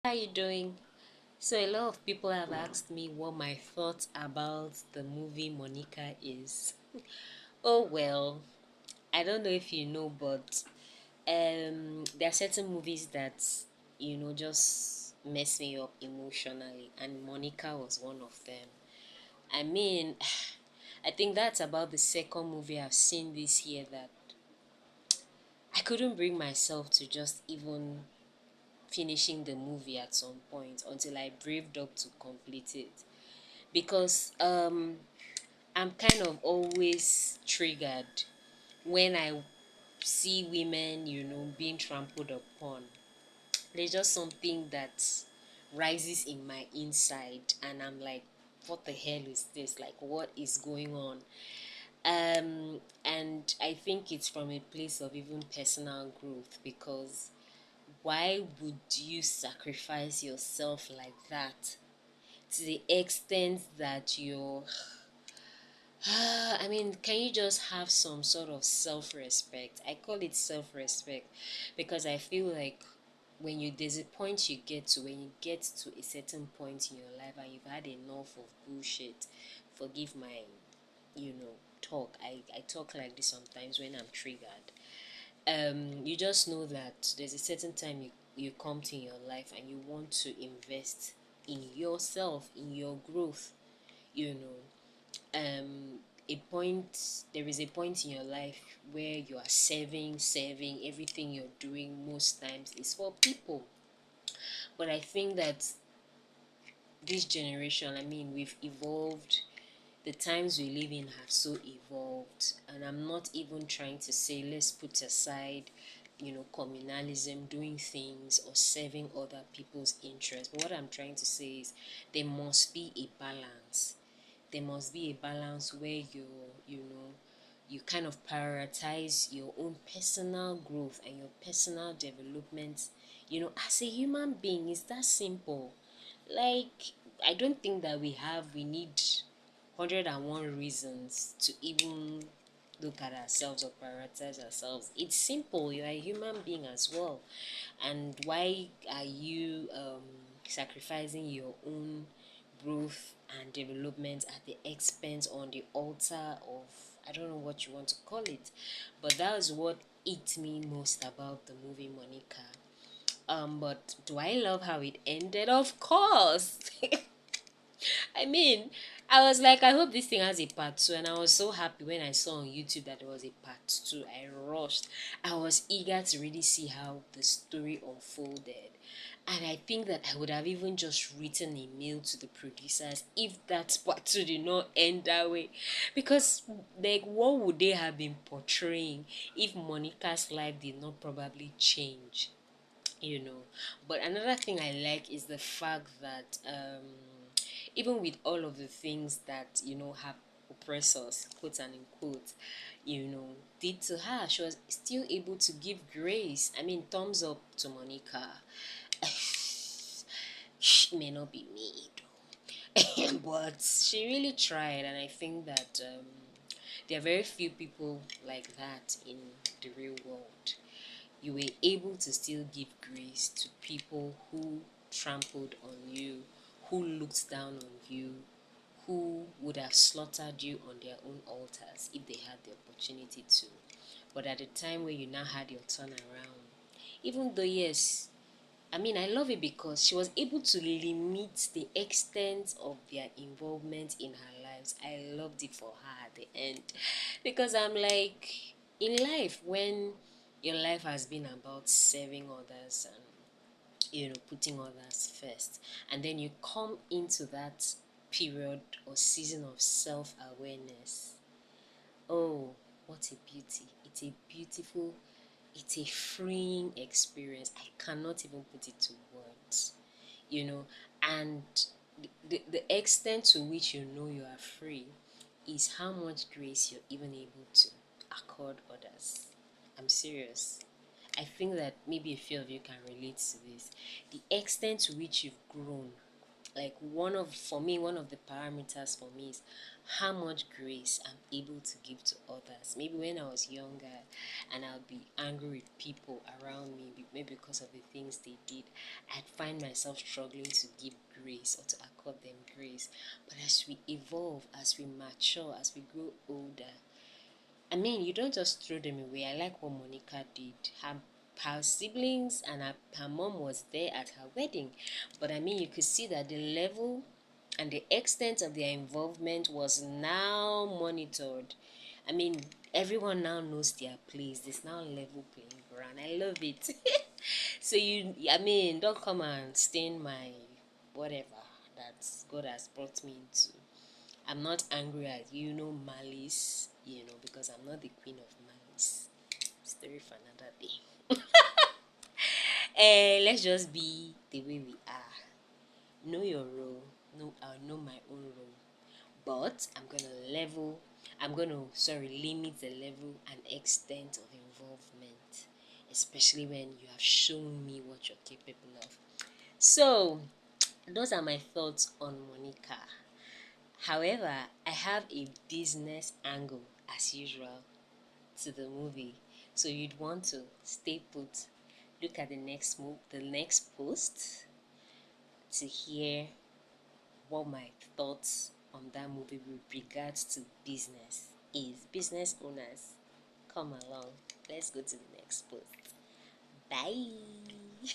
How you doing? So a lot of people have asked me what my thoughts about the movie Monica is. Oh well, I don't know if you know, but there are certain movies that just mess me up emotionally, and Monica was one of them. I mean, I think that's about the second movie I've seen this year that I couldn't bring myself to just even finishing the movie at some point until I braved up to complete it because I'm kind of always triggered when I see women, being trampled upon. There's just something that rises in my inside, and I'm like, what the hell is this? Like, what is going on? And I think it's from a place of even personal growth because why would you sacrifice yourself like that to the extent that you're I mean, can you just have some sort of self respect? I call it self respect because I feel like there's a point you get to, when you get to a certain point in your life and you've had enough of bullshit, forgive my, talk. I talk like this sometimes when I'm triggered. You just know that there's a certain time you come to in your life and you want to invest in yourself, in your growth, you know a point there is a point in your life where you are serving everything you're doing most times is for people. But I think that this generation, I mean, we've evolved. The times we live in have so evolved, and I'm not even trying to say let's put aside communalism, doing things or serving other people's interests. But what I'm trying to say is there must be a balance. There must be a balance where you kind of prioritize your own personal growth and your personal development, as a human being. It's that simple. Like, I don't think that we need 101 reasons to even look at ourselves or prioritize ourselves. It's simple. You're a human being as well. And why are you sacrificing your own growth and development at the expense, on the altar of, I don't know what you want to call it, but that is what hit me most about the movie Monica. But do I love how it ended? Of course. I mean, I was like, I hope this thing has a part two, and I was so happy when I saw on YouTube that there was a part two. I rushed. I was eager to really see how the story unfolded. And I think that I would have even just written a mail to the producers if that part two did not end that way. Because, like, what would they have been portraying if Monica's life did not probably change? you know but another thing I like is the fact that even with all of the things that have oppressors, quote and in quote, did to her, she was still able to give grace. I mean, thumbs up to Monica. She may not be me though, but she really tried, and I think that there are very few people like that in the real world. You were able to still give grace to people who trampled on you, who looked down on you, who would have slaughtered you on their own altars if they had the opportunity to. But at the time when you now had your turn around, even though, yes, I mean, I love it because she was able to limit the extent of their involvement in her lives. I loved it for her at the end because I'm like, in life, when your life has been about serving others and putting others first, and then you come into that period or season of self-awareness. Oh, what a beauty. It's a beautiful, it's a freeing experience. I cannot even put it to words, you know. And the extent to which you are free is how much grace you're even able to accord others. I'm serious. I think that maybe a few of you can relate to this. The extent to which you've grown like one of the parameters for me is how much grace I'm able to give to others. Maybe when I was younger and I'll be angry with people around me, maybe because of the things they did, I'd find myself struggling to give grace or to accord them grace. But as we evolve, as we mature, as we grow older, I mean, you don't just throw them away. I like what Monica did. Her siblings and her mom was there at her wedding. But I mean, you could see that the level and the extent of their involvement was now monitored. I mean, everyone now knows their place. There's now level playing ground. I love it. So I mean, don't come and stain my whatever that God has brought me into. I'm not angry at you, no malice, because I'm not the queen of malice. Story for another day. Let's just be the way we are. Know your role. I know my own role. But limit the level and extent of involvement, especially when you have shown me what you're capable of. So, those are my thoughts on Monica. However, I have a business angle as usual to the movie. So you'd want to stay put, look at the next post to hear what my thoughts on that movie with regards to business is. Business owners, come along. Let's go to the next post. Bye.